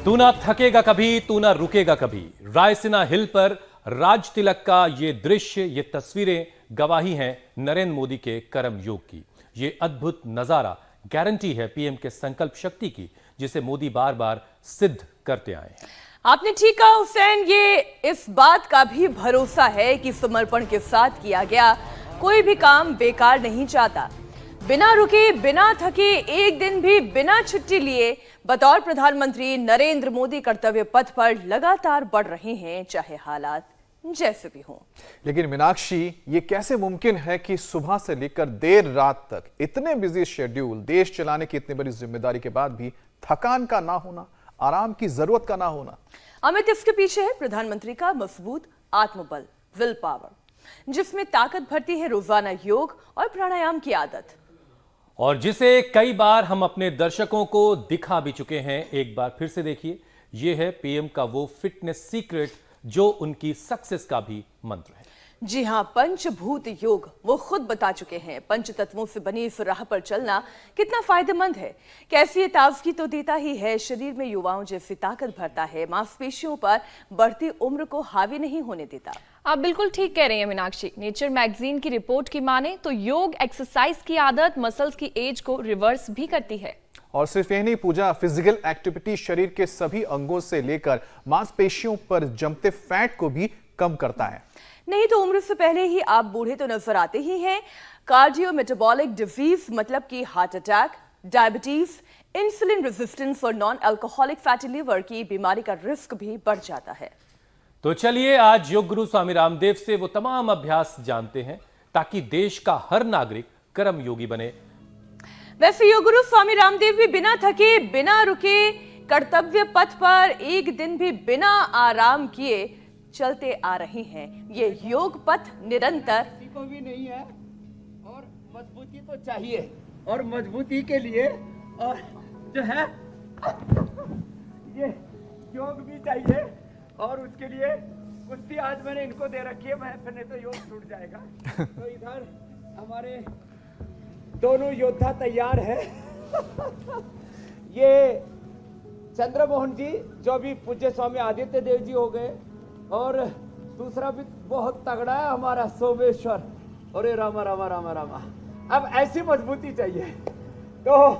तू ना थकेगा कभी, तू ना रुकेगा कभी। रायसीना हिल पर राज तिलक का ये दृश्य, ये तस्वीरें गवाही हैं नरेंद्र मोदी के कर्म योग की। ये अद्भुत नजारा गारंटी है पीएम के संकल्प शक्ति की, जिसे मोदी बार बार सिद्ध करते आए हैं। आपने ठीक कहा हुसैन, ये इस बात का भी भरोसा है कि समर्पण के साथ किया गया कोई भी काम बेकार नहीं जाता। बिना रुके, बिना थके, एक दिन भी बिना छुट्टी लिए बतौर प्रधानमंत्री नरेंद्र मोदी कर्तव्य पथ पर लगातार बढ़ रहे हैं, चाहे हालात जैसे भी हों। लेकिन मीनाक्षी, ये कैसे मुमकिन है कि सुबह से लेकर देर रात तक इतने बिजी शेड्यूल, देश चलाने की इतनी बड़ी जिम्मेदारी के बाद भी थकान का ना होना, आराम की जरूरत का ना होना? अमित, इसके पीछे है प्रधानमंत्री का मजबूत आत्मबल, विल पावर, जिसमें ताकत भरती है रोजाना योग और प्राणायाम की आदत, और जिसे कई बार हम अपने दर्शकों को दिखा भी चुके हैं। एक बार फिर से देखिए, यह है पीएम का वो फिटनेस सीक्रेट जो उनकी सक्सेस का भी मंत्र है। जी हां, पंचभूत योग वो खुद बता चुके हैं। पंच तत्वों से बनी इस राह पर चलना कितना फायदेमंद है। कैसी ये ताजगी तो देता ही है, शरीर में युवाओं जैसी ताकत भरता है, मांसपेशियों पर बढ़ती उम्र को हावी नहीं होने देता। आप बिल्कुल ठीक कह रही हैं मीनाक्षी। नेचर मैगजीन की रिपोर्ट की माने तो योग एक्सरसाइज की आदत मसल्स की एज को रिवर्स भी करती है। और सिर्फ यही नहीं पूजा, फिजिकल एक्टिविटी शरीर के सभी अंगों से लेकर मांसपेशियों पर जमते फैट को भी कम करता है। नहीं तो उम्र से पहले ही आप बूढ़े तो नजर आते ही हैं। कार्डियो मेटाबॉलिक डिजीज मतलब कि heart attack, diabetes, insulin resistance और नॉन अल्कोहलिक फैटी लिवर की बीमारी का रिस्क भी बढ़ जाता है। तो चलिए आज योग गुरु स्वामी रामदेव से वो तमाम अभ्यास जानते हैं ताकि देश का हर नागरिक कर्म योगी बने। वैसे योग गुरु स्वामी रामदेव भी बिना थके, बिना रुके, कर्तव्य पथ पर एक दिन भी बिना आराम किए चलते आ रहे हैं। ये योग पथ निरंतर किसी को भी नहीं है, और मजबूती तो चाहिए, और मजबूती के लिए और जो है ये योग भी चाहिए, और उसके लिए कुश्ती आज मैंने इनको दे रखी है, मैं फिर नहीं तो योग छूट जाएगा। तो इधर हमारे दोनों योद्धा तैयार है। ये चंद्रमोहन जी जो भी पूज्य स्वामी आदित्य देव जी हो गए, और दूसरा भी बहुत तगड़ा है हमारा सोमेश्वर। अरे रामा रामा रामा रामा, अब ऐसी मजबूती चाहिए। तो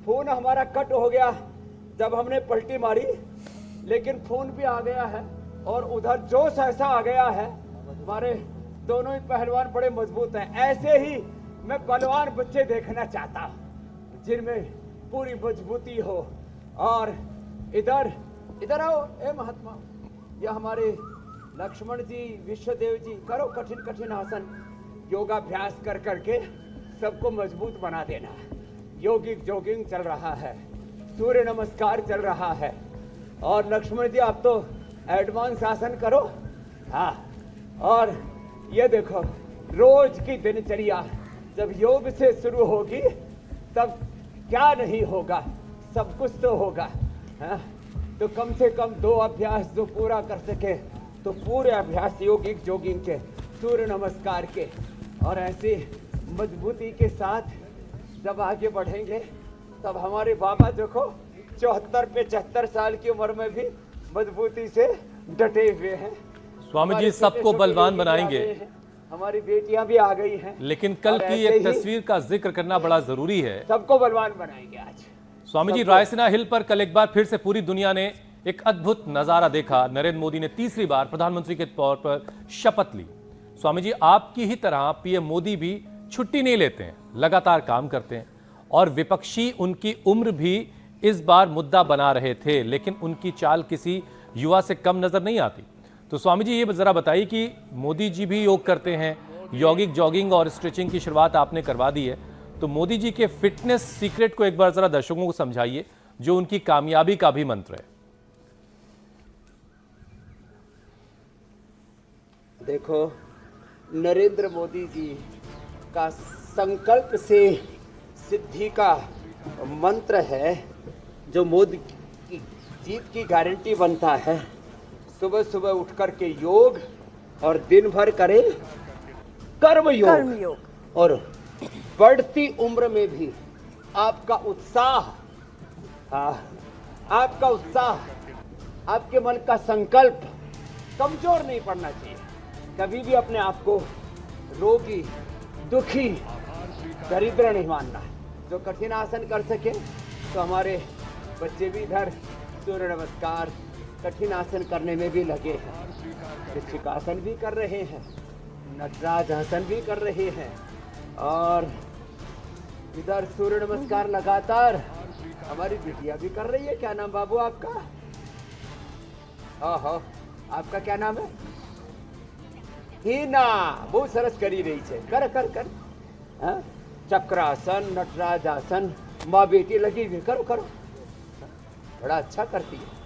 खून हमारा कट हो गया जब हमने पलटी मारी, लेकिन खून भी आ गया है, और उधर जोश ऐसा आ गया है। हमारे दोनों ही पहलवान बड़े मजबूत हैं। ऐसे ही मैं बलवान बच्चे देखना चाहता हूँ जिनमें पूरी मजबूती हो। और इधर इधर आओ, ए महात्मा, यह हमारे लक्ष्मण जी, विश्वदेव जी, करो कठिन कठिन आसन, योगाभ्यास कर करके सबको मजबूत बना देना। योगिक जॉगिंग चल रहा है, सूर्य नमस्कार चल रहा है, और लक्ष्मण जी आप तो एडवांस आसन करो। हाँ, और ये देखो, रोज की दिनचर्या जब योग से शुरू होगी तब क्या नहीं होगा, सब कुछ तो होगा। हाँ, तो कम से कम 2 अभ्यास जो पूरा कर सके तो पूरे अभ्यास योगिक जॉगिंग के, सूर्य नमस्कार के, और ऐसी मजबूती के साथ जब आगे बढ़ेंगे तब हमारे बाबा देखो 74-75 साल की उम्र में भी मजबूती से डटे हुए हैं। स्वामी जी सबको बलवान बनाएंगे। हमारी बेटियां भी आ गई हैं, लेकिन कल की एक तस्वीर का जिक्र करना बड़ा जरूरी है। सबको बलवान बनाएंगे आज। स्वामी जी, रायसीना हिल पर कल एक बार फिर से पूरी दुनिया ने एक अद्भुत नजारा देखा। नरेंद्र मोदी ने तीसरी बार प्रधानमंत्री के तौर पर शपथ ली। स्वामी जी, आपकी ही तरह पीएम मोदी भी छुट्टी नहीं लेते हैं, लगातार काम करते हैं, और विपक्षी उनकी उम्र भी इस बार मुद्दा बना रहे थे, लेकिन उनकी चाल किसी युवा से कम नजर नहीं आती। तो स्वामी जी, ये जरा बताइए कि मोदी जी भी योग करते हैं, यौगिक जॉगिंग और स्ट्रेचिंग की शुरुआत आपने करवा दी है, तो मोदी जी के फिटनेस सीक्रेट को एक बार जरा दर्शकों को समझाइए, जो उनकी कामयाबी का भी मंत्र है। देखो, नरेंद्र मोदी जी का संकल्प से सिद्धि का मंत्र है, जो मोदी की जीत की गारंटी बनता है। सुबह सुबह उठ करके योग, और दिन भर करे कर्म योग, और बढ़ती उम्र में भी आपका उत्साह, आपका उत्साह आपके मन का संकल्प कमजोर नहीं पड़ना चाहिए। कभी भी अपने आप को रोगी, दुखी, दरिद्र नहीं मानना। जो कठिन आसन कर सके तो हमारे बच्चे भी इधर सूर्य नमस्कार कठिन आसन करने में भी लगे हैं। वृश्चिकासन भी कर रहे हैं, नटराज आसन भी कर रहे हैं और इधर सूर्य नमस्कार लगातार हमारी बिटिया भी कर रही है। क्या नाम बाबू आपका? ओहो, आपका क्या नाम है? हीना। बहुत सरस करी रही है। कर कर कर। हाँ? चक्रासन, नटराज आसन, माँ बेटी लगी हुई। करो करो, बड़ा अच्छा करती है।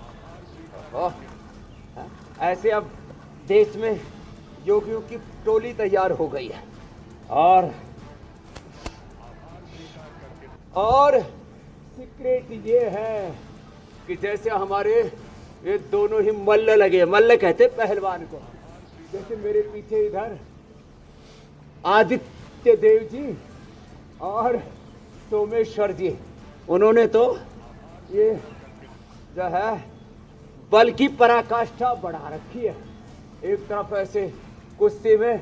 ओह, हाँ? ऐसे अब देश में योगियों की टोली तैयार हो गई है और सीक्रेट ये है कि जैसे हमारे ये दोनों ही मल्ल लगे, मल्ल कहते पहलवान को। जैसे मेरे पीछे इधर आदित्य देव जी और सोमेश्वर जी, उन्होंने तो ये जो है बल की पराकाष्ठा बढ़ा रखी है। एक तरफ ऐसे कुश्ती में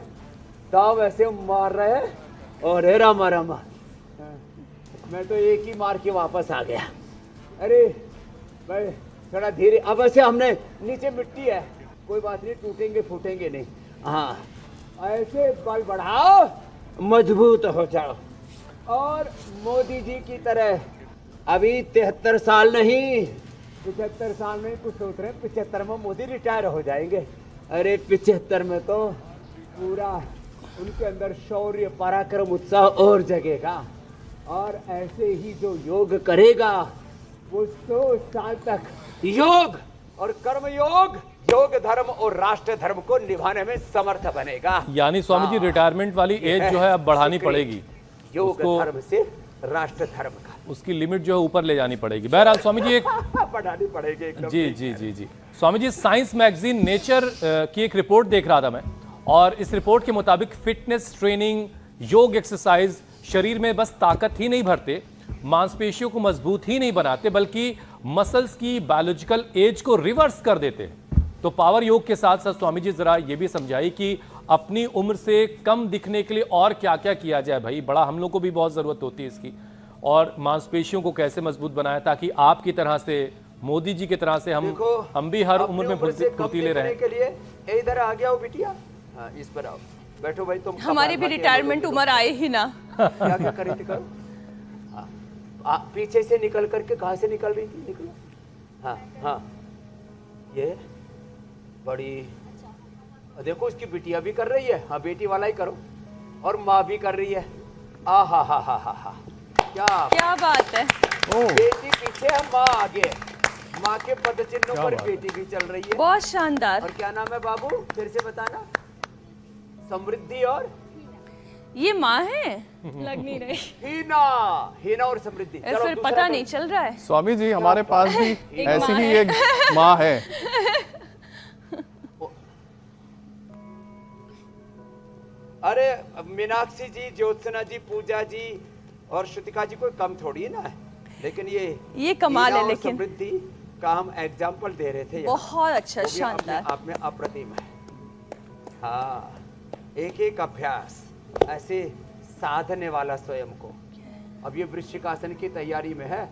दाव ऐसे मार रहे हैं और हे रामा रामा, मैं तो एक ही मार के वापस आ गया। अरे भाई थोड़ा धीरे, अब ऐसे हमने नीचे मिट्टी है, कोई बात नहीं, टूटेंगे फूटेंगे नहीं। हाँ, ऐसे बल बढ़ाओ, मजबूत हो जाओ। और मोदी जी की तरह अभी 73 साल नहीं, 75 साल में कुछ सोच रहे हैं 75 में मोदी रिटायर हो जाएंगे। अरे 75 में तो पूरा उनके अंदर शौर्य, पराक्रम, उत्साह और जगेगा। और ऐसे ही जो योग करेगा वो 100 साल तक योग और कर्म योग, योग धर्म और राष्ट्र धर्म को निभाने में समर्थ बनेगा। यानी स्वामी जी रिटायरमेंट वाली एज जो है अब बढ़ानी पड़ेगी, योग धर्म से राष्ट्र धर्म का उसकी लिमिट जो है ऊपर ले जानी पड़ेगी। बहरहाल स्वामी जी एक बढ़ानी पड़ेगी एकदम। जी जी जी जी Swami ji, science magazine nature की एक रिपोर्ट देख रहा था मैं, और इस रिपोर्ट के मुताबिक फिटनेस ट्रेनिंग, योग एक्सरसाइज शरीर में बस ताकत ही नहीं भरते, मांसपेशियों को मजबूत ही नहीं बनाते, बल्कि मसल्स की बायोलॉजिकल एज को रिवर्स कर देते हैं। तो पावर योग के साथ साथ स्वामी जी जरा ये भी समझाइए कि अपनी उम्र से कम दिखने के लिए और क्या क्या किया जाए भाई, बड़ा हम लोग को भी बहुत जरूरत होती है इसकी, और मांसपेशियों को कैसे मजबूत बनाए ताकि आपकी तरह से, मोदी जी की तरह से हम भी हर उम्र में फुर्तीले रहें। के लिए इधर आ गया हो बिटिया। हाँ, इस पर आओ, बैठो भाई। तुम हमारी भी रिटायरमेंट उम्र आए ही ना। क्या क्या कर रही थी? करो। हाँ, पीछे से निकल करके कहाँ से निकल रही थी? निकलो। हाँ हाँ, ये बड़ी, देखो उसकी बिटिया भी कर रही है। हाँ, बेटी वाला ही करो। और माँ भी कर रही है। आ हा हा हा हा हा, क्या बात है। बेटी पीछे है, माँ आगे। माँ के पद चिन्हों पर बेटी भी चल रही है। बहुत शानदार। और क्या नाम है बाबू, फिर से बताना? समृद्धि और ये माँ है? लग नहीं रही। हीना, हीना और समृद्धि। चलो फिर पता नहीं चल रहा है। स्वामी जी हमारे पास भी ऐसी ही एक माँ है। अरे मीनाक्षी जी, ज्योत्सना जी, पूजा जी और श्रुतिका जी कोई कम थोड़ी है ना, लेकिन ये कमाल है। और लेकिन समृद्धि का हम एग्जाम्पल दे रहे थे। बहुत अच्छा, शानदार। आप में अप्रतिम है। हाँ, एक एक अभ्यास ऐसे साधने वाला स्वयं को। अब ये वृश्चिकासन की तैयारी में है,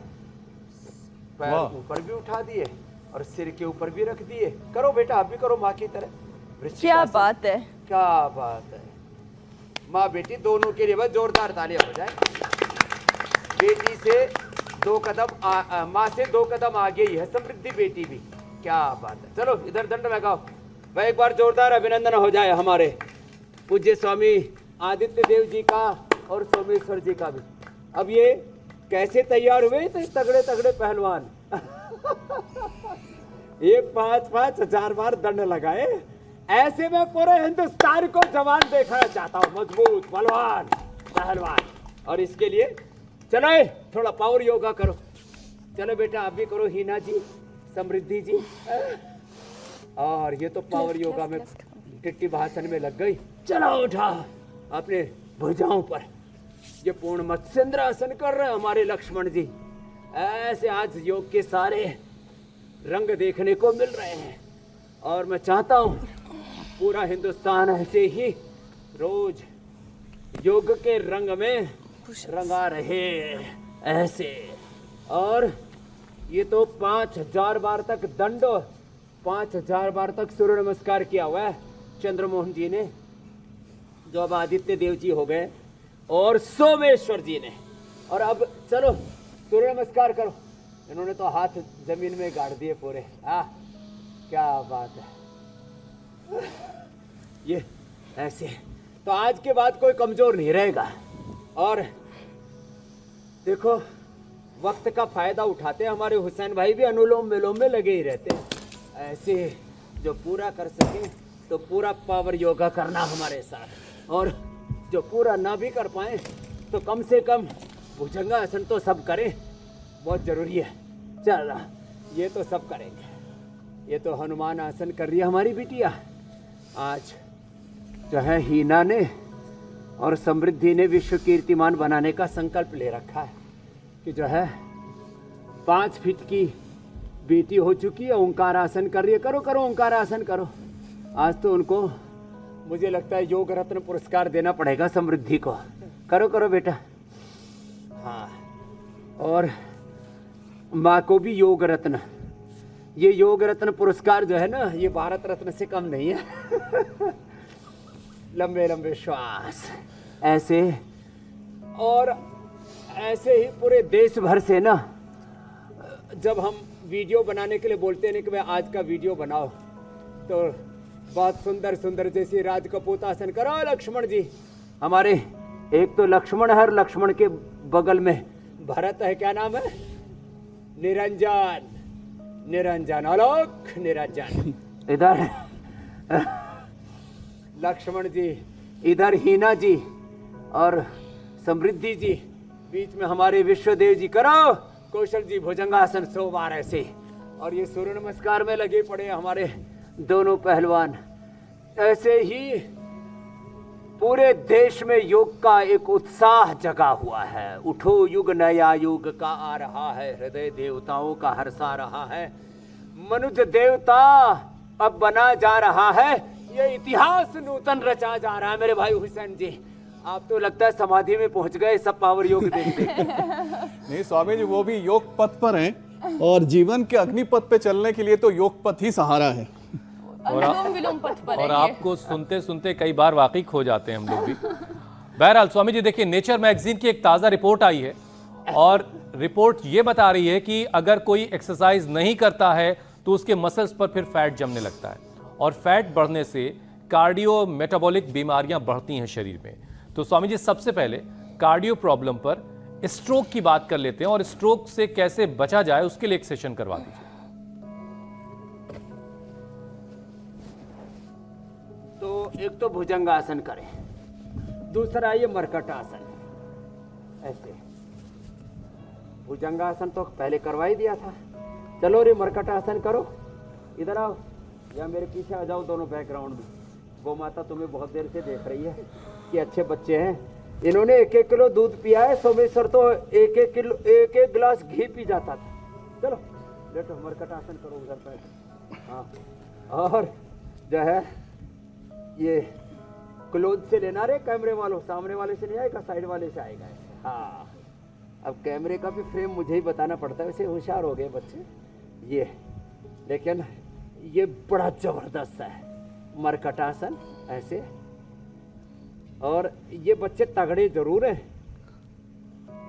पैर ऊपर भी उठा दिए और सिर के ऊपर भी रख दिए। करो बेटा, आप भी करो माँ की तरह। क्या बात है, क्या बात है। माँ बेटी दोनों के लिए बस जोरदार तालियां हो जाए। बेटी से 2 कदम माँ से 2 कदम आगे ही है समृद्धि बेटी भी। क्या बात है। चलो इधर दंड लगाओ। वह एक बार जोरदार अभिनंदन हो जाए हमारे पूज्य स्वामी आदित्य देव जी का और सोमेश्वर जी का भी। अब ये कैसे तैयार हुए थे तगड़े तगड़े पहलवान। ये 5-5 हजार बार दंड लगाए। ऐसे में पूरे हिंदुस्तान को जवान देखना चाहता हूँ, मजबूत बलवान पहलवान। और इसके लिए चलो थोड़ा पावर योगा करो। चलो बेटा आप भी करो, हीना जी, समृद्धि जी। और ये तो पावर योगा में टिट्टी भाषण में लग गई। चलो उठा अपने भुजाओं पर। ये पूर्ण मत्स्येंद्र आसन कर रहे हैं हमारे लक्ष्मण जी। ऐसे आज योग के सारे रंग देखने को मिल रहे हैं और मैं चाहता हूं पूरा हिंदुस्तान ऐसे ही रोज योग के रंग में रंगा रहे ऐसे। और ये तो 5000 बार तक दंड, 5000 बार तक सूर्य नमस्कार किया हुआ है चंद्रमोहन जी ने, जो अब आदित्य देव जी हो गए, और सोमेश्वर जी ने। और अब चलो सूर्य नमस्कार करो। इन्होंने तो हाथ जमीन में गाड़ दिए पूरे। क्या बात है। ये ऐसे तो आज के बाद कोई कमजोर नहीं रहेगा। और देखो वक्त का फायदा उठाते हैं हमारे हुसैन भाई भी, अनुलोम विलोम में लगे ही रहते हैं ऐसे। जो पूरा कर सके तो पूरा पावर योगा करना हमारे साथ, और जो पूरा ना भी कर पाए तो कम से कम भुजंगासन तो सब करें, बहुत जरूरी है। चल ये तो सब करेंगे। ये तो हनुमान आसन कर रही है हमारी बिटिया। आज जो है हीना ने और समृद्धि ने विश्व कीर्तिमान बनाने का संकल्प ले रखा है कि जो है 5 फीट की बेटी हो चुकी है, ओंकार आसन कर रही है। करो करो ओंकार आसन करो। आज तो उनको मुझे लगता है योग रत्न पुरस्कार देना पड़ेगा समृद्धि को। करो करो बेटा। हाँ, और माँ को भी योग रत्न, ये योग रत्न पुरस्कार जो है ना, ये भारत रत्न से कम नहीं है। लंबे लंबे श्वास ऐसे। और ऐसे ही पूरे देश भर से ना, जब हम वीडियो बनाने के लिए बोलते हैं कि भाई आज का वीडियो बनाओ, तो बहुत सुंदर सुंदर जैसे राज कपूत आसन करो लक्ष्मण जी हमारे। एक तो लक्ष्मण है, लक्ष्मण के बगल में भरत है, क्या नाम है, निरंजन, निरंजन आलोक निरंजन। इधर लक्ष्मण जी, इधर हीना जी और समृद्धि जी, बीच में हमारे विश्वदेव जी। करो कौशल जी भुजंगासन 100 बार ऐसे। और ये सूर्य नमस्कार में लगे पड़े हमारे दोनों पहलवान। ऐसे ही पूरे देश में योग का एक उत्साह जगा हुआ है। उठो युग नया युग का आ रहा है, हृदय देवताओं का हर्षा रहा है। मनुष्य देवता अब बना जा रहा है, ये इतिहास नूतन रचा जा रहा है। मेरे भाई हुसैन जी, आप तो लगता है समाधि में पहुंच गए सब पावर योग देखते। नहीं स्वामी जी, वो भी योग पथ पर हैं, और जीवन के अग्निपथ पे चलने के लिए तो योग पथ ही सहारा है। अनुलोम विलोम पथ पर और है ये। आपको सुनते सुनते कई बार वाकई खो जाते हैं हम लोग भी। बहरहाल स्वामी जी देखिए, नेचर मैगजीन की एक ताज़ा रिपोर्ट आई है, और रिपोर्ट ये बता रही है कि अगर कोई एक्सरसाइज नहीं करता है तो उसके मसल्स पर फिर फैट जमने लगता है, और फैट बढ़ने से कार्डियो मेटाबॉलिक बीमारियां बढ़ती हैं शरीर में। तो स्वामी जी सबसे पहले कार्डियो प्रॉब्लम पर स्ट्रोक की बात कर लेते हैं, और स्ट्रोक से कैसे बचा जाए उसके लिए एक सेशन करवा दीजिए। तो एक तो भुजंगासन करें, दूसरा ये मरकट आसन ऐसे। भुजंगासन तो पहले करवा ही दिया था। चलो रे मरकट आसन करो। इधर आओ या मेरे पीछे आ जाओ, दोनों बैकग्राउंड में। गौ माता तुम्हें बहुत देर से देख रही है कि अच्छे बच्चे हैं। इन्होंने 1-1 किलो दूध पिया है। सोमेश्वर तो 1-1 गिलास घी पी जाता था। चलो लेटो, मरकट आसन करो उधर पर। हाँ, और जो है ये क्लोज से लेना रे कैमरे वालों, सामने वाले से नहीं आएगा, साइड वाले से आएगा। हाँ, अब कैमरे का भी फ्रेम मुझे ही बताना पड़ता है, वैसे होशियार हो गए बच्चे ये, लेकिन ये बड़ा जबरदस्त है मरकट आसन ऐसे। और ये बच्चे तगड़े जरूर हैं,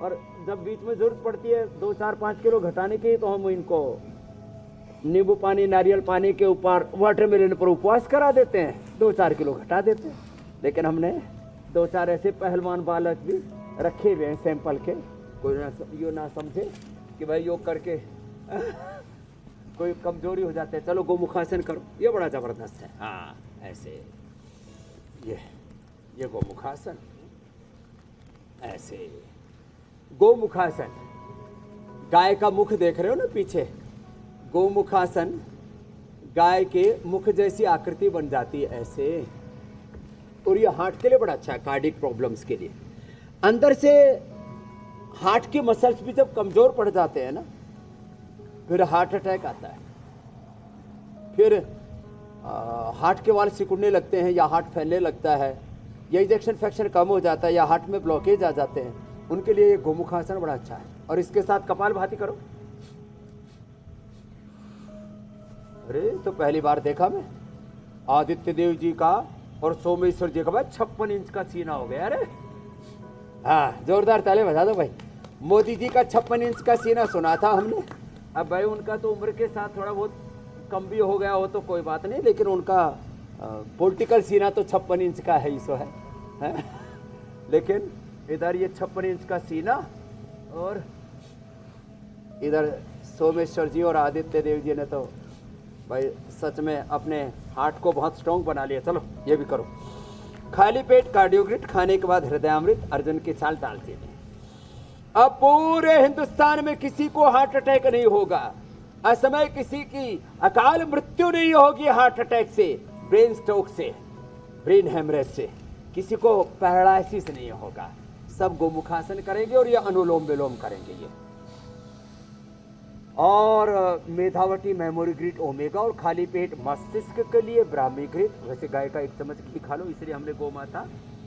और जब बीच में जरूरत पड़ती है 2, 4, 5 किलो घटाने की, तो हम इनको नींबू पानी, नारियल पानी के ऊपर वाटरमेलन पर उपवास करा देते हैं, 2-4 किलो घटा देते हैं। लेकिन हमने 2-4 ऐसे पहलवान बालक भी रखे हुए हैं सैंपल के। कोई यो ना समझे कि भाई योग करके कोई कमजोरी हो जाते है। चलो गोमुखासन करो, ये बड़ा जबरदस्त है। हाँ ऐसे, ये गोमुखासन ऐसे। गोमुखासन, गाय का मुख देख रहे हो ना पीछे, गोमुखासन गाय के मुख जैसी आकृति बन जाती है ऐसे। और ये हार्ट के लिए बड़ा अच्छा है, कार्डियक प्रॉब्लम्स के लिए। अंदर से हार्ट के मसल्स भी जब कमजोर पड़ जाते हैं ना, फिर हार्ट अटैक आता है। फिर हार्ट के वाल सिकुड़ने लगते हैं या हार्ट फैलने लगता है या इजेक्शन फ्रैक्शन कम हो जाता है या हार्ट में ब्लॉकेज आ जाते हैं, उनके लिए ये गोमुखासन बड़ा अच्छा है। और इसके साथ कपालभाति करो। अरे तो पहली बार देखा मैं, आदित्य देव जी का और सोमेश्वर जी का भाई 56 इंच का सीना हो गया। अरे हाँ, जोरदार ताली बजा दो भाई। मोदी जी का 56 इंच का सीना सुना था हमने। अब भाई उनका तो उम्र के साथ थोड़ा बहुत कम भी हो गया हो तो कोई बात नहीं, लेकिन उनका पॉलिटिकल सीना तो 56 इंच का है ही सो है? लेकिन इधर ये 56 इंच का सीना और इधर सोमेश्वर जी और आदित्य देव जी ने तो भाई सच में अपने हार्ट को बहुत स्ट्रॉन्ग बना लिया। चलो ये भी करो। खाली पेट कार्डियोग्रिट खाने के बाद हृदयामृत अर्जुन की छाल डालते हैं। अब पूरे हिंदुस्तान में किसी को हार्ट अटैक नहीं होगा, असमय किसी की अकाल मृत्यु नहीं होगी हार्ट अटैक से, ब्रेन स्ट्रोक से, ब्रेन हेमरेज से, किसी को पैरालिसिस नहीं होगा। सब गोमुखासन करेंगे और ये अनुलोम विलोम करेंगे ये। और मेधावटी मेमोरी ग्रिट ओमेगा और खाली पेट मस्तिष्क के लिए ब्राह्मी घृत। वैसे गाय का 1 चम्मच घी खा लो, इसलिए हमने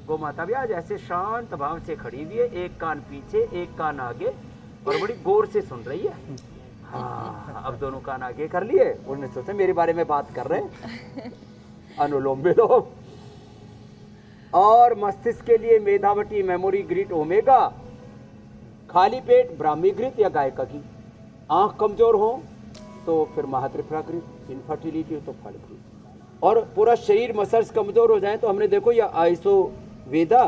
गोमाता भी आज ऐसे शांत भाव से खड़ी हुई है, एक कान पीछे एक कान आगे और बड़ी गौर से सुन रही है। हाँ, अब दोनों कान आगे कर लिए, उन्होंने सोचा मेरे बारे में बात कर रहे हैं। अनुलोम विलोम। और मस्तिष्क के लिए मेधावटी मेमोरी ग्रिट ओमेगा, खाली पेट ब्राह्मी घृत या गाय का घी। आंख कमजोर हो तो फिर महात्रिपुरा घृत, इनफर्टिलिटी हो तो फल घृत। और पूरा शरीर मसल्स कमजोर हो जाए तो हमने देखो ये आइसोवेदा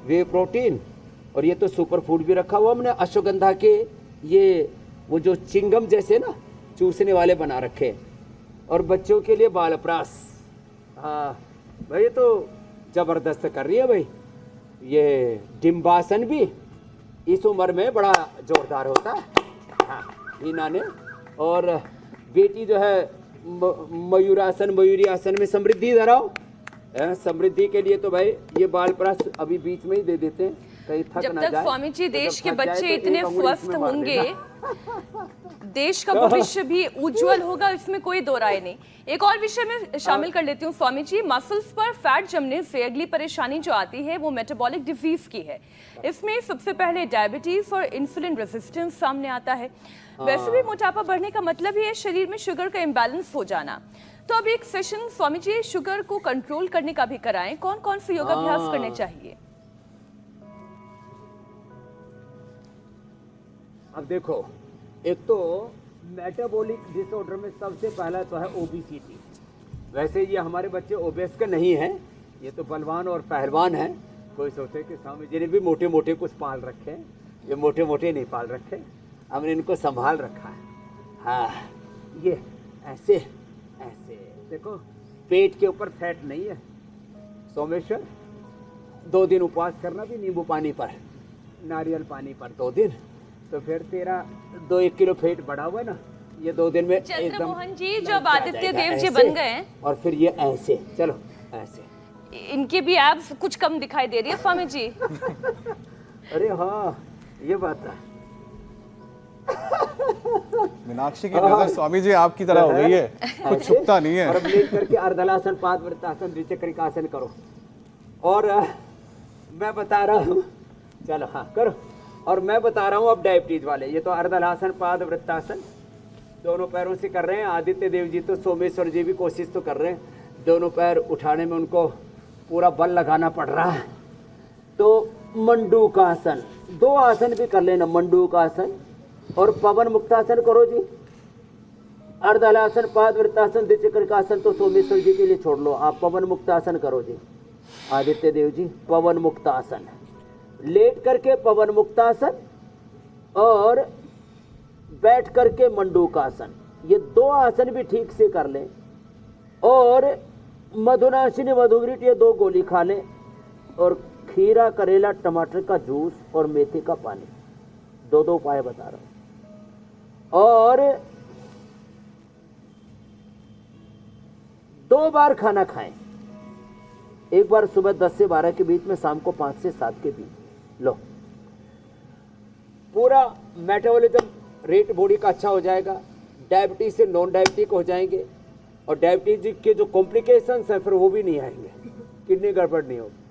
वे प्रोटीन और ये तो सुपर फूड भी रखा हुआ हमने, अश्वगंधा के ये वो जो चिंगम जैसे ना चूसने वाले बना रखे। और बच्चों के लिए बालप्रास। हाँ भाई, ये तो जबरदस्त कर रही है भाई। ये डिम्बासन भी इस उम्र में बड़ा जोरदार होता है। हाँ, हीना ने। और बेटी जो है मयूरासन, मयूरी आसन में समृद्धि धराओ। समृद्धि के लिए तो भाई ये बालप्रास अभी बीच में ही दे देते हैं, कहीं थक जब ना तक जाए। स्वामी जी देश तो के जब थक जाए बच्चे तो इतने एक अंगुली स्वस्थ इसमें मार होंगे, देना। देश का भविष्य भी उज्जवल होगा, इसमें कोई दो राय नहीं। एक और विषय में शामिल कर लेती हूँ स्वामी जी। मसल्स पर फैट जमने से अगली परेशानी जो आती है वो मेटाबॉलिक डिजीज की है। इसमें सबसे पहले डायबिटीज और इंसुलिन रेजिस्टेंस सामने आता है। वैसे भी मोटापा बढ़ने का मतलब ही है शरीर में शुगर का इम्बैलेंस हो जाना। तो अब एक सेशन स्वामी जी शुगर को कंट्रोल करने का भी कराएं। कौन कौन से योगाभ्यास करने चाहिए? अब देखो, एक तो मेटाबॉलिक डिसऑर्डर में सबसे पहला तो है ओबेसिटी। वैसे ये हमारे बच्चे ओबेस का नहीं है, ये तो बलवान और पहलवान हैं। कोई सोचे कि स्वामी जी ने भी मोटे मोटे कुछ पाल रखे हैं, ये मोटे मोटे नहीं पाल रखे, हमने इनको संभाल रखा है। हाँ, ये ऐसे ऐसे देखो, पेट के ऊपर फैट नहीं है। सोमेश्वर 2 दिन उपवास करना भी नींबू पानी पर, नारियल पानी पर 2 दिन, तो फिर तेरा 2-1 किलो फैट बढ़ा हुआ ना, ये 2 दिन में एकदम चंद्रमोहन जी जब आदित्य देव जी बन गए हैं, और फिर ये ऐसे चलो ऐसे, इनके भी एब्स कुछ कम दिखाई दे रही है स्वामी जी। अरे हाँ, ये बात है। मीनाक्षी की नजर स्वामी जी आपकी तरह हो गई है, कुछ छुपता नहीं है। और अब लेट करके अर्धलासन, पादवृत्तासन, द्विचक्रिकासन करो। और मैं बता रहा हूँ, चलो हाँ करो। और मैं बता रहा हूँ अब डायबिटीज वाले, ये तो अर्धलासन, पादवृत्तासन दोनों पैरों से कर रहे हैं। आदित्य देव जी तो, सोमेश्वर जी भी कोशिश तो कर रहे हैं, दोनों पैर उठाने में उनको पूरा बल लगाना पड़ रहा है। तो मंडूकासन, 2 आसन भी कर लेना, मंडूकासन और पवन मुक्तासन करो जी। अर्धलासन, पादवृत्तासन, द्विचक्रिकासन तो सोमेश्वर जी के लिए छोड़ लो, आप पवन मुक्तासन करो जी। आदित्य देव जी पवन मुक्तासन, लेट करके पवन मुक्तासन और बैठ करके मंडूकासन, ये 2 आसन भी ठीक से कर लें। और मधुनाशिनी मधुग्रिट ये 2 गोली खा लें। और खीरा, करेला, टमाटर का जूस और मेथी का पानी, 2 उपाय बता रहा हूं। और 2 बार खाना खाएं, एक बार सुबह 10 से 12 के बीच में, शाम को 5 से 7 के बीच। लो, पूरा मेटाबॉलिज्म रेट बॉडी का अच्छा हो जाएगा, डायबिटीज से नॉन डायबिटिक हो जाएंगे, और डायबिटीज के जो कॉम्प्लिकेशंस हैं फिर वो भी नहीं आएंगे। किडनी गड़बड़ नहीं होगी,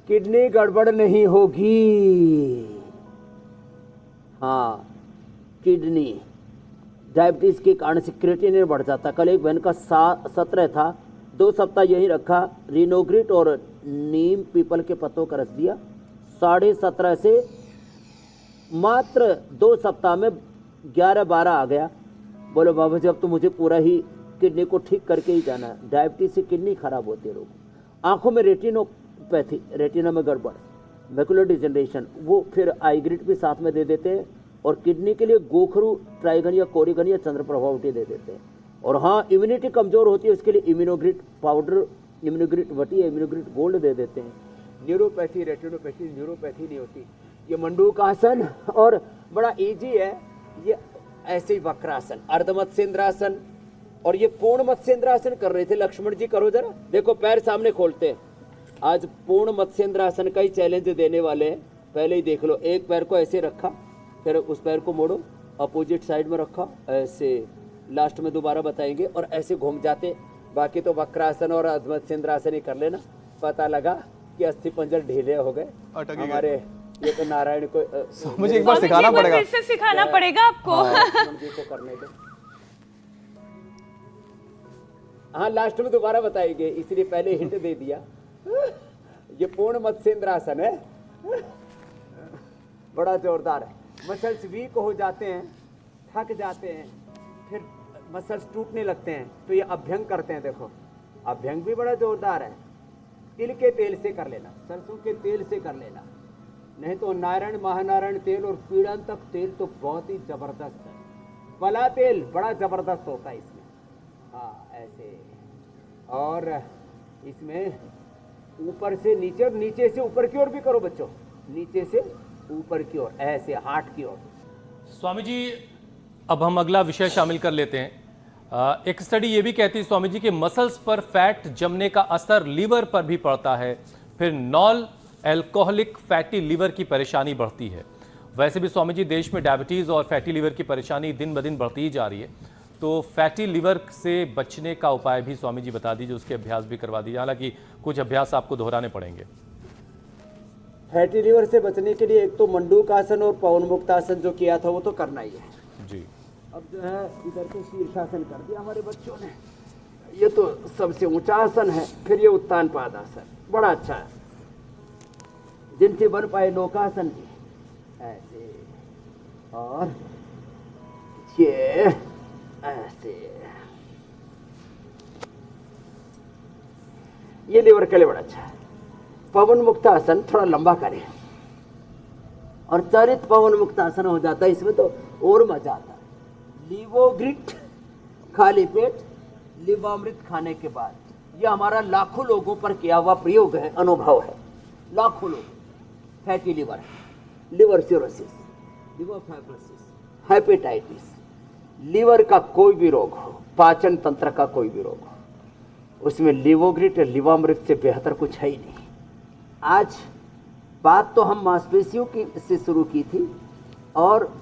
किडनी गड़बड़ नहीं होगी। हाँ, किडनी डायबिटीज के कारण से क्रिएटिनिन बढ़ जाता। कल एक बहन का 17 था, 2 सप्ताह यही रखा, रिनोग्रिट और नीम पीपल के पत्तों का रस दिया, 17.5 से मात्र 2 सप्ताह में 11-12 आ गया। बोलो बाबा जी अब तो मुझे पूरा ही किडनी को ठीक करके ही जाना है। डायबिटीज से किडनी खराब होती है लोगों। आंखों में रेटिनोपैथी, रेटिना में गड़बड़, मैकुलर डिजनरेशन, वो फिर आईग्रिड भी साथ में दे देते हैं। और किडनी के लिए गोखरू, ट्राइगन या कोरिगन या चंद्रप्रभावटी दे देते हैं। और हाँ, इम्यूनिटी कमजोर होती है उसके लिए इम्यूनोग्रिट पाउडर, इम्यूनोग्रिट वटी या इम्यूनोग्रिट गोल्ड दे देते हैं। न्यूरोपैथी, रेटिनोपैथी, न्यूरोपैथी नहीं होती। ये मंडूकासन और बड़ा इजी है, ये ऐसे ही वक्रासन, अर्धमत्स्येंद्रासन और ये पूर्ण मत्स्येंद्रासन कर रहे थे। लक्ष्मण जी करो जरा, देखो पैर सामने खोलते हैं। आज पूर्ण मत्स्येंद्रासन का ही चैलेंज देने वाले हैं। पहले ही देख लो, एक पैर को ऐसे रखा, फिर उस पैर को मोड़ो, अपोजिट साइड में रखा, ऐसे लास्ट में दोबारा बताएंगे और ऐसे घूम जाते। बाकी तो वक्रासन और अर्धमत्स्येंद्रासन ही कर लेना। पता लगा कि अस्थि पंजर ढीले हो गए हमारे। ये तो नारायण को मुझे एक बार सिखाना पड़ेगा, फिर से सिखाना पड़ेगा आपको। लक्ष्मण जी को करने दो। हाँ, लास्ट में दोबारा बताएंगे, इसलिए पहले हिंट दे दिया। ये पूर्ण मत्स्येंद्रासन है, बड़ा जोरदार है। मसल्स वीक हो जाते हैं, थक जाते हैं, फिर मसल्स टूटने लगते हैं, तो ये अभ्यंग करते हैं। देखो, अभ्यंग भी बड़ा जोरदार है। तिल के तेल से कर लेना, सरसों के तेल से कर लेना, नहीं तो नारायण, महानारायण तेल और पीड़ांतक तेल तो बहुत ही जबरदस्त है। पला तेल बड़ा जबरदस्त होता है इसमें। हाँ, ऐसे। और इसमें ऊपर से नीचे और नीचे से ऊपर की ओर भी करो बच्चों, नीचे से ऊपर की ओर, ऐसे हार्ट की ओर। स्वामी जी, अब हम अगला विषय शामिल कर लेते हैं। एक स्टडी ये भी कहती है स्वामी जी कि मसल्स पर फैट जमने का असर लीवर पर भी पड़ता है, फिर नॉन एल्कोहलिक फैटी लीवर की परेशानी बढ़ती है। वैसे भी स्वामी जी, देश में डायबिटीज और फैटी लीवर की परेशानी दिन ब दिन बढ़ती ही जा रही है, तो फैटी लीवर से बचने का उपाय भी स्वामी जी बता दीजिए, उसके अभ्यास भी करवा दीजिए। हालांकि कुछ अभ्यास आपको दोहराने पड़ेंगे। फैटी लीवर से बचने के लिए एक तो मंडूकासन और पवन मुक्तासन जो किया था वो तो करना ही है जी। अब जो है इधर से शीर्षासन कर दिया हमारे बच्चों ने, ये तो सबसे ऊंचा आसन है। फिर ये उत्तान पादासन बड़ा अच्छा है, जिनसे बन पाए लोकासन भी ऐसे, और ये ऐसे। ये लीवर के लिए बड़ा अच्छा है। पवन मुक्तासन थोड़ा लंबा करें और चरित पवन मुक्तासन हो जाता है, इसमें तो और मजा आता है। लीवोग्रिट खाली पेट, लिवामृत खाने के बाद, यह हमारा लाखों लोगों पर किया हुआ प्रयोग है, अनुभव है। लाखों लोग फैटी लीवर है, liver cirrhosis, liver fibrosis, hepatitis, liver का कोई भी रोग हो, पाचन तंत्र का कोई भी रोग हो, उसमें लिवोग्रिट और लिवामृत से बेहतर कुछ है ही नहीं। आज बात तो हम मांसपेशियों की से शुरू की थी और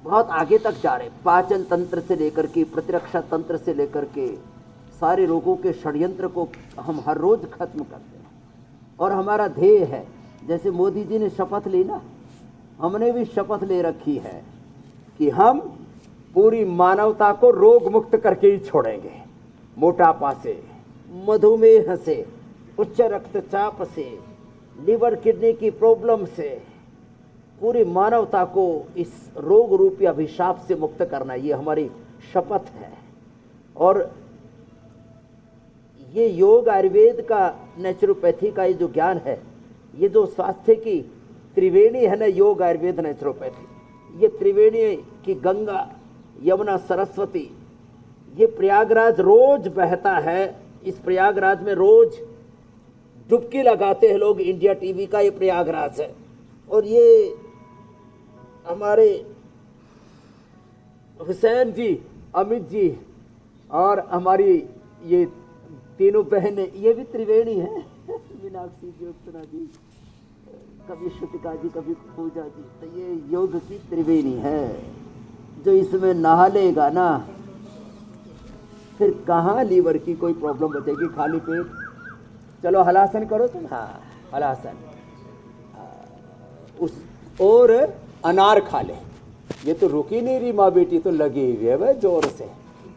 बहुत आगे तक जा रहे, पाचन तंत्र से लेकर के प्रतिरक्षा तंत्र से लेकर के सारे रोगों के षड्यंत्र को हम हर रोज खत्म करते हैं। और हमारा ध्येय है, जैसे मोदी जी ने शपथ ली ना, हमने भी शपथ ले रखी है कि हम पूरी मानवता को रोग मुक्त करके ही छोड़ेंगे। मोटापा से, मधुमेह से, उच्च रक्तचाप से, लीवर किडनी की प्रॉब्लम से, पूरी मानवता को इस रोग रूपी अभिशाप से मुक्त करना, ये हमारी शपथ है। और ये योग आयुर्वेद का, नेचुरोपैथी का ये जो ज्ञान है, ये जो स्वास्थ्य की त्रिवेणी है ना, योग आयुर्वेद नेचुरोपैथी, ये त्रिवेणी की गंगा यमुना सरस्वती, ये प्रयागराज रोज बहता है। इस प्रयागराज में रोज डुबकी लगाते हैं लोग, इंडिया टीवी का ये प्रयागराज है। और ये हमारे हुसैन जी, अमित जी और हमारी ये तीनों बहनें, ये भी त्रिवेणी है। मीनाक्षी जी, उत्तरा जी, कभी श्रुतिका जी, कभी पूजा जी, तो ये योग की त्रिवेणी है। जो इसमें नहा लेगा ना, फिर कहाँ लीवर की कोई प्रॉब्लम बचेगी, खाली पेट। चलो हलासन करो तुम, हाँ हलासन। उस और अनार खा ले। ये तो रुकी नहीं रही माँ बेटी, तो लगी हुई है भाई जोर से।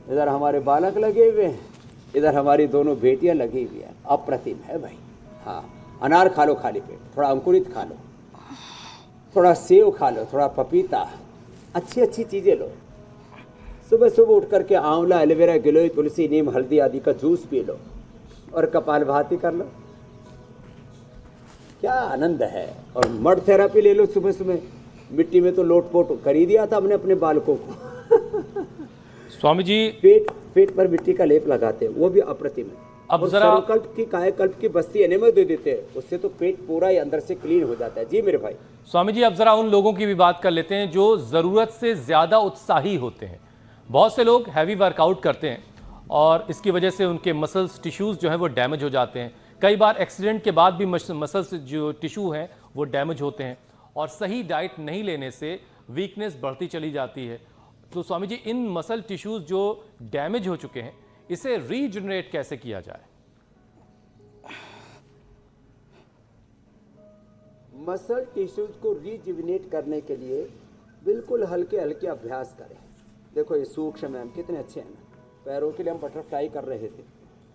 इधर हमारे बालक लगे हुए हैं, इधर हमारी दोनों बेटियां लगी हुई हैं, अप्रतिम है भाई। हाँ अनार खा लो खाली पेट, थोड़ा अंकुरित खा लो, थोड़ा सेव खा लो, थोड़ा पपीता, अच्छी अच्छी चीजें लो। सुबह सुबह उठ करके आंवला, एलोवेरा, गिलोय, तुलसी, नीम, हल्दी आदि का जूस पी लो और कपालभाति कर लो, क्या आनंद है। और मड थेरापी ले लो सुबह सुबह। मिट्टी में तो लोटपोट कर ही दिया था हमने अपने बालकों को। स्वामी जी पेट पर मिट्टी का लेप लगाते हैं, वो भी अप्रतिम है। अब और जरा सर्वकल्प की कायाकल्प की बस्ती एनेमा दे देते हैं, उससे तो पेट पूरा ही अंदर से क्लीन हो जाता है। जी मेरे भाई। स्वामी जी अब जरा उन लोगों की भी बात कर लेते हैं जो जरूरत से ज्यादा उत्साही होते हैं। बहुत से लोग हैवी वर्कआउट करते हैं और इसकी वजह से उनके मसल्स टिश्यूज जो है वो डैमेज हो जाते हैं। कई बार एक्सीडेंट के बाद भी मसल्स जो टिश्यू हैं वो डैमेज होते हैं और सही डाइट नहीं लेने से वीकनेस बढ़ती चली जाती है। तो स्वामी जी इन मसल टिश्यूज जो डैमेज हो चुके हैं इसे रीजनरेट कैसे किया जाए? मसल टिश्यूज को रीजुविनेट करने के लिए बिल्कुल हल्के हल्के अभ्यास करें। देखो ये सूक्ष्म है, कितने अच्छे हैं ना। पैरों के लिए हम बटरफ्लाई कर रहे थे,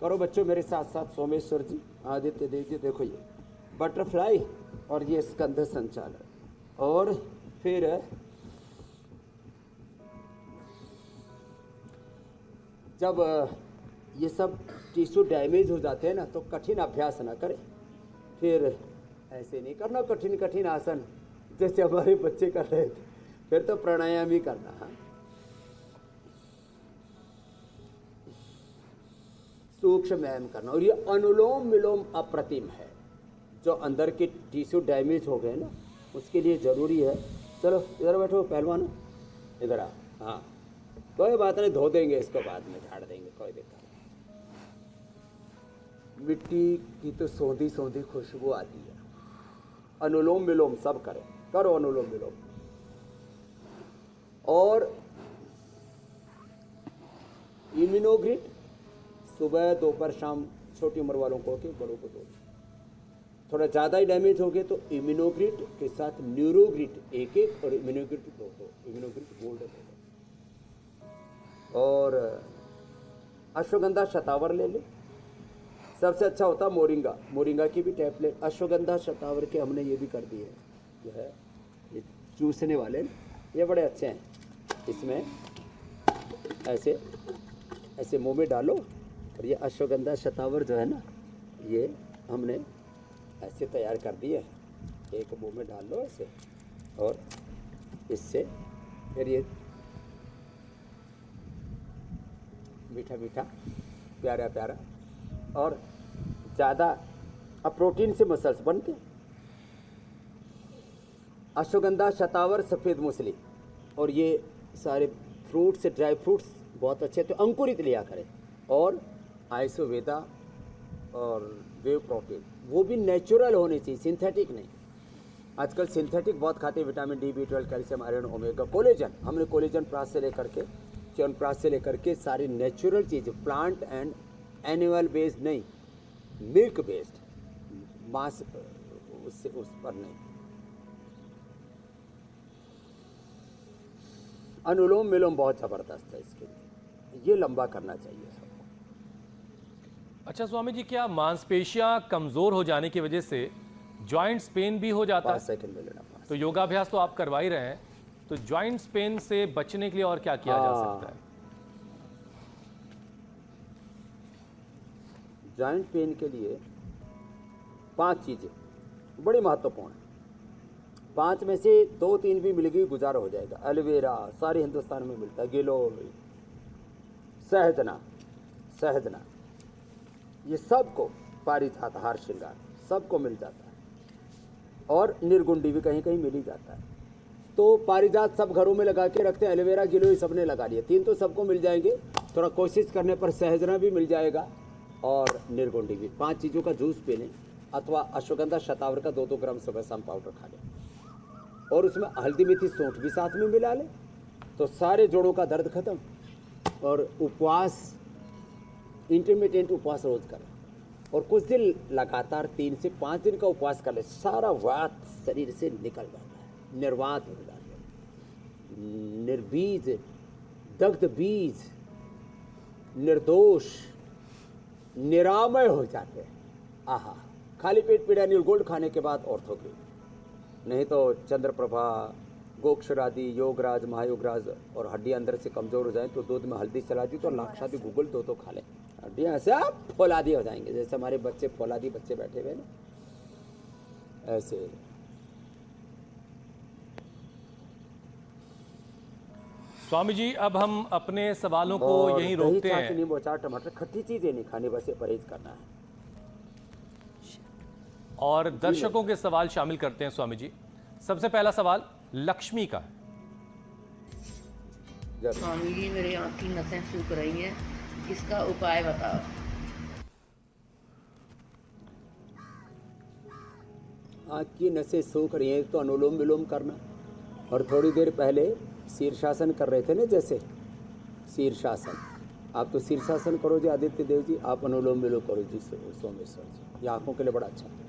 करो बच्चों मेरे साथ साथ। सोमेश्वर जी, आदित्य देव जी, देखो ये बटरफ्लाई और ये स्कंध संचालन। और फिर जब ये सब टिश्यू डैमेज हो जाते हैं ना, तो कठिन अभ्यास ना करें। फिर ऐसे नहीं करना कठिन कठिन आसन जैसे हमारे बच्चे कर रहे थे, फिर तो प्राणायाम ही करना। हाँ सूक्ष्म व्यायाम करना। और ये अनुलोम विलोम अप्रतिम है। जो अंदर के टिश्यू डैमेज हो गए ना, उसके लिए जरूरी है। चलो इधर बैठो पहलवान, इधर आ। हाँ कोई बात नहीं, धो देंगे इसको, बाद में झाड़ देंगे, कोई दिक्कत नहीं। मिट्टी की तो सौंधी सौंधी खुशबू आती है। अनुलोम विलोम सब करें, करो अनुलोम विलोम। और इम्यूनोग्रिड सुबह दोपहर शाम, छोटी उम्र वालों को के बड़ों को दो। थोड़ा ज़्यादा ही डैमेज हो गए तो इम्यूनोग्रिड के साथ न्यूरोग्रिड एक एक और इम्यूनोग्रिड दो। इम्यूनोग्रिड गोल्ड है। और अश्वगंधा शतावर ले ले, सबसे अच्छा होता मोरिंगा। मोरिंगा की भी टैबलेट, अश्वगंधा शतावर के हमने ये भी कर दिए जो है ये चूसने वाले, ये बड़े अच्छे हैं। इसमें ऐसे ऐसे मुंह में डालो और ये अश्वगंधा शतावर जो है ना, ये हमने ऐसे तैयार कर दिए। एक मुंह में डाल लो ऐसे, और इससे फिर ये मीठा मीठा प्यारा प्यारा और ज़्यादा। अब प्रोटीन से मसल्स बनते। अश्वगंधा शतावर सफ़ेद मूसली और ये सारे फ्रूट्स, ड्राई फ्रूट्स बहुत अच्छे, तो अंकुरित लिया करें। और आइसोवेदा और वेव प्रोटीन, वो भी नेचुरल होने चाहिए, सिंथेटिक नहीं। आजकल सिंथेटिक बहुत खाते हैं, vitamin D, B12, calcium, iron, omega, collagen. हमने कोलेजन प्रास से लेकर के, च्यवनप्राश से लेकर के सारी natural cheese, plant and animal based नहीं, मिल्क बेस्ड, मांस उससे उस पर नहीं। अनुलोम विलोम बहुत ज़बरदस्त है इसके लिए, ये लंबा करना चाहिए सबको। अच्छा स्वामी जी, क्या मांसपेशियां कमजोर हो जाने की वजह से जॉइंट्स पेन भी हो जाता है? 5 सेकंड में लेना। तो योगाभ्यास तो आप करवा ही रहे हैं, तो जॉइंट्स पेन से बचने के लिए और क्या किया जा सकता है? जॉइंट पेन के लिए 5 चीज़ें बड़ी महत्वपूर्ण है। 5 में से 2-3 भी मिल गई गुजारा हो जाएगा। एलोवेरा सारे हिंदुस्तान में मिलता है, गिलोय, सहजना, सहजना, ये सबको, पारिजात, हार श्रृंगार सबको मिल जाता है। और निर्गुंडी भी कहीं कहीं मिल ही जाता है। तो पारिजात सब घरों में लगा के रखते हैं, एलोवेरा, गिलोय सबने लगा लिया, 3 तो सबको मिल जाएंगे। थोड़ा कोशिश करने पर सहजना भी मिल जाएगा और निर्गुंडी भी। 5 चीज़ों का जूस पी लें, अथवा अश्वगंधा शतावर का 2-2 ग्राम सुबह शाम पाउडर खा लें, और उसमें हल्दी मेथी सौंठ भी साथ में मिला लें, तो सारे जोड़ों का दर्द खत्म। और उपवास इंटरमीडिएट उपवास रोज करें और कुछ दिन लगातार 3 से 5 दिन का उपवास कर ले, सारा वात शरीर से निकल जाता है, निर्वात हो जाता है, निर्बीज, दग्ध बीज, निर्दोष, निरामय हो जाते हैं। आहा, खाली पेट पीड़ा नीलगोल्ड खाने के बाद ऑर्थोग्रिड, नहीं तो चंद्रप्रभा, गोक्षरादि, योगराज, महायोगराज और हड्डियाँ अंदर से कमजोर हो जाए तो दूध में हल्दी चला दी तो लाक्षादी गूगल दो खा लें, हड्डियाँ ऐसे आप फौलादी हो जाएंगे, जैसे हमारे बच्चे फौलादी बच्चे बैठे हुए ना ऐसे। स्वामी जी, अब हम अपने सवालों को और यहीं दही, रोकते छाछ, हैं। नींबू अचार, टमाटर, खट्टी चीजें नहीं खानी, बस ये परहेज करना है। और दर्शकों के सवाल शामिल करते हैं स्वामी जी। सबसे पहला सवाल लक्ष्मी का है। स्वामी जी, मेरे आँख की नसें सूख रही हैं, इसका उपाय बताओ। आँख की नसें सूख रही हैं तो अनुलोम विलोम करना, और थोड़ी देर पहले शीर्षासन कर रहे थे ना, जैसे शीर्षासन, आप तो शीर्षासन करो जी आदित्य देव जी, आप अनुलोम विलोम करो जी सोमेश्वर जी, ये आँखों के लिए बड़ा अच्छा है।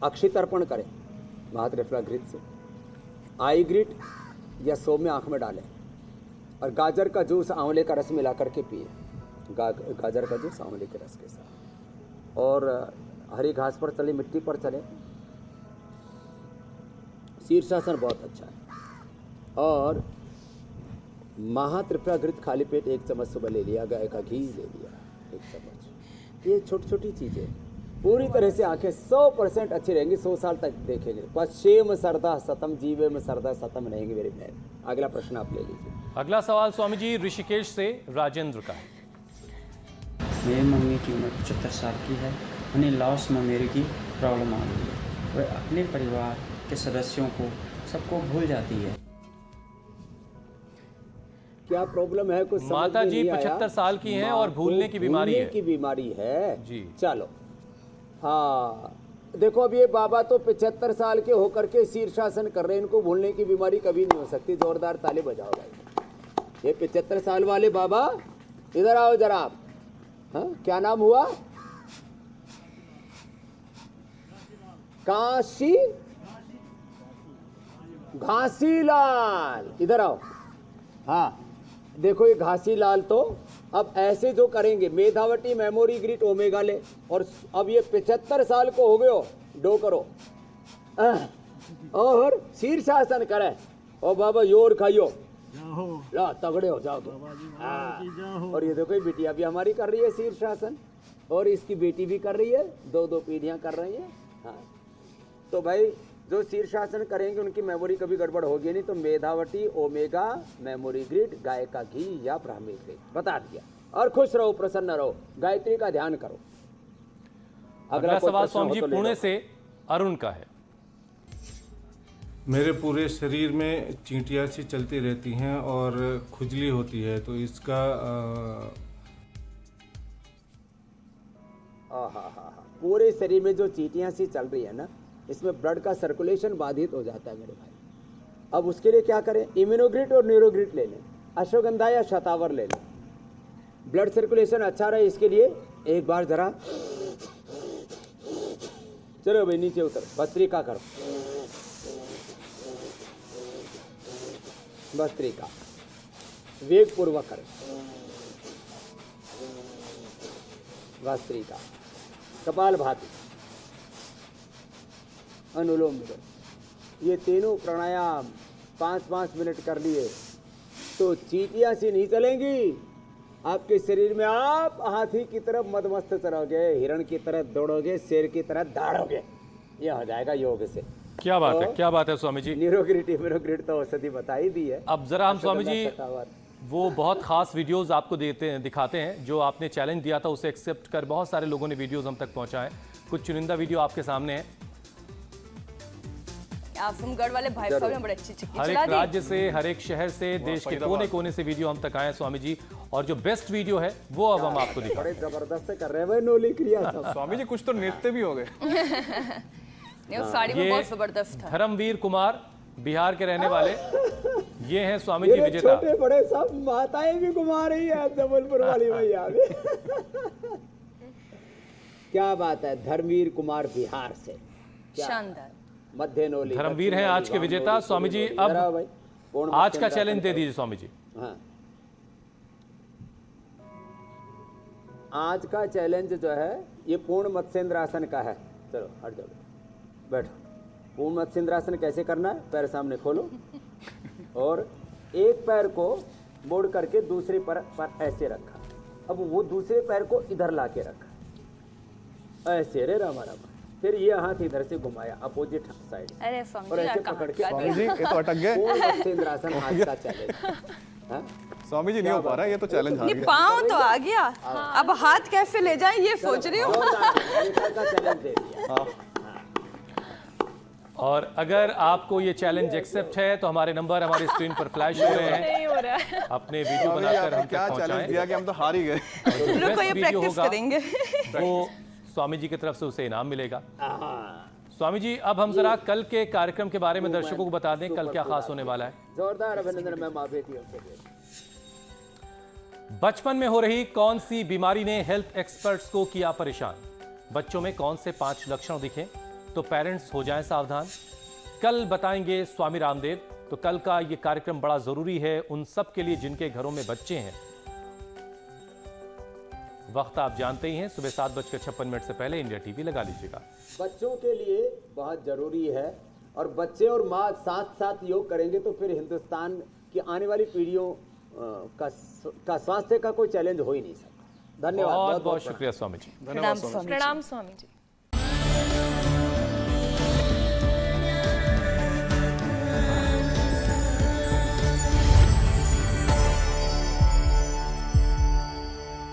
अक्षित अर्पण करें महात्रिफला घृत से, आई ग्रिट या सौम्य आँख में डालें, और गाजर का जूस आंवले का रस मिला करके पिए, गाजर का जूस आंवले के रस के साथ, और हरी घास पर चले, मिट्टी पर चले, शीर्षासन बहुत अच्छा है। और महात्रिफला घृत खाली पेट 1 चम्मच सुबह ले लिया, गाय का घी ले लिया 1 चम्मच, ये छोटी छोटी चीज़ें, पूरी तरह से आंखें 100% अच्छी रहेंगी, 100 साल तक देखेंगे। पश्चिम सरदा सतम जीवे में सरदा सतम रहेंगे मेरी बहन। अगला प्रश्न आप ले लीजिए। अगला सवाल स्वामी जी ऋषिकेश से राजेंद्र का है। मेरी मम्मी की उम्र 75 साल की है, उन्हें लॉस मेमोरी की प्रॉब्लम आ रही है, वह अपने परिवार के सदस्यों को सबको भूल जाती है। क्या प्रॉब्लम है? कुछ समझ माता में जी नहीं आया। 75 साल की हैं और भूलने की बीमारी है। भूलने की बीमारी है जी। चलो, हाँ देखो, अब ये बाबा तो 75 साल के होकर के शीर्षासन कर रहे हैं, इनको भूलने की बीमारी कभी नहीं हो सकती। जोरदार ताली बजाओ भाई। ये 75 साल वाले बाबा इधर आओ जरा आप। हाँ, क्या नाम हुआ? काशी घासीलाल, इधर आओ। हाँ देखो, ये घासीलाल तो अब ऐसे जो करेंगे, मेधावटी मेमोरी ग्रिट ओमेगा ले, और अब ये 75 साल को हो गए हो, डो करो और शीर्षासन करे, और बाबा योर खाइयो, ला तगड़े हो जाओ। और ये देखो, ये बिटिया भी हमारी कर रही है शीर्षासन, और इसकी बेटी भी कर रही है, 2 पीढ़ियां कर रही हैं। हाँ, तो भाई जो शीर्षासन करेंगे उनकी मेमोरी कभी गड़बड़ होगी नहीं। तो मेधावटी ओमेगा मेमोरी ग्रिड, गाय का घी या ब्राह्मी ग्रिड, बता दिया। और खुश रहो, प्रसन्न रहो, गायत्री का ध्यान करो। अगला कोई सवाल प्रश्न स्वामी हो जी तो ले पुणे लो। से अरुण का है। मेरे पूरे शरीर में चींटियाँ सी चलती रहती हैं और खुजली होती है, तो इसका पूरे शरीर में जो चींटियां सी चल रही है ना, इसमें ब्लड का सर्कुलेशन बाधित हो जाता है मेरे भाई। अब उसके लिए क्या करें? इम्यूनोग्रिट और न्यूरोग्रिट ले लें, अश्वगंधा या शतावर ले लें। ब्लड सर्कुलेशन अच्छा रहे इसके लिए एक बार जरा, चलो भाई नीचे उतर, भस्त्रिका करो, भस्त्रिका वेग पूर्वक करें, भस्त्रिका, कपाल भाती, अनुलोम विलोम, ये तीनों प्राणायाम 5-5 मिनट कर लिए तो चींटियां सी नहीं चलेंगी आपके शरीर में। आप हाथी की तरफ मदमस्त चलोगे, हिरण की तरह दौड़ोगे, शेर की तरह दौड़ोगे। यह हो जाएगा योग से। क्या बात है, तो क्या बात है स्वामी जी। न्यूरोग्रिट इम्यूनोग्रिट तो औषधि बता ही दी है। अब जरा हम स्वामी जी शतावर। वो बहुत खास वीडियोस आपको देते हैं, दिखाते हैं, जो आपने चैलेंज दिया था उसे एक्सेप्ट कर बहुत सारे लोगों ने वीडियोस हम तक पहुंचाए। कुछ चुनिंदा वीडियो आपके सामने है। आजमगढ़ वाले भाई साहब ने बड़ी अच्छी चिक्की हर चला एक दी। राज्य से, हर एक शहर से, देश के कोने कोने से वीडियो हम तक आए स्वामी जी, और जो बेस्ट वीडियो है वो अब हम आपको दिखा। बड़े जबरदस्त कर रहे हैं भाई नोली क्रिया सब। स्वामी जी कुछ तो नृत्य भी हो गए। नहीं, उस साड़ी में ये बहुत जबरदस्त था। धर्मवीर कुमार बिहार के रहने वाले, ये हैं स्वामी जी मेरे विजेता। छोटे बड़े सब माताएं भी घुमा रही है जबलपुर वाली भैया भी। क्या बात है, धर्मवीर कुमार बिहार से, शानदार। मध्य नोली धर्मवीर हैं आज के विजेता। स्वामी जी अब आज का चैलेंज दे दीजिए स्वामी जी। हाँ, आज का चैलेंज जो है ये पूर्ण मत्स्येंद्रासन का है। चलो हट जाओ, बैठो। पूर्ण मत्स्येंद्रासन कैसे करना है, पैर सामने खोलो और एक पैर को मोड़ करके दूसरे पर ऐसे रखा। अब वो दूसरे पैर को इधर ला के रखा ऐसे, रे रामा रामा। फिर ये हाथ इधर से घुमाया अपोजिट साइड अरे स्वामी और जी ऐसे कहाँ पकड़ के स्वामी जी ये तो अटक गए। पूर्ण मत्स्येंद्रासन आज का चैलेंज। हाँ? स्वामी जी नहीं हो पा रहा है, ये तो चैलेंज हार ये गए। पाँव तो आ गया, अब हाथ कैसे ले जाएं ये सोच रही हूँ। जोरदार का चैलेंज दे दिया। और अगर आपको ये चैलेंज एक्सेप्ट है तो हमारे नंबर हमारी स्क्रीन पर फ्लैश हो रहे हैं। नहीं हो रहा है। अपने वीडियो स्वामी जी बनाकर आपने हम क्या तक चैलेंज पहुंचाएं। दिया कि हम तो हार ही गए। रुको ये वीडियो प्रैक्टिस होगा, करेंगे। वो स्वामी जी की तरफ से उसे इनाम मिलेगा। स्वामी जी अब हम जरा कल के कार्यक्रम के बारे में दर्शकों को बता दें, कल क्या खास होने वाला है। जोरदार अभिनंदन मैं माँ बेटियों के लिए। बचपन में हो रही कौन सी बीमारी ने हेल्थ एक्सपर्ट्स को किया परेशान? बच्चों में कौन से 5 लक्षण दिखे तो पेरेंट्स हो जाएं सावधान। कल बताएंगे स्वामी रामदेव। तो कल का ये कार्यक्रम बड़ा जरूरी है उन सब के लिए जिनके घरों में बच्चे हैं। वक्त आप जानते ही हैं, सुबह 7:56 से पहले इंडिया टीवी लगा लीजिएगा। बच्चों के लिए बहुत जरूरी है और बच्चे और माँ साथ साथ योग करेंगे तो फिर हिंदुस्तान की आने वाली पीढ़ियों का स्वास्थ्य का कोई चैलेंज हो ही नहीं सकता। धन्यवाद, बहुत बहुत शुक्रिया स्वामी जी। धन्यवाद स्वामी जी। प्रणाम स्वामी जी।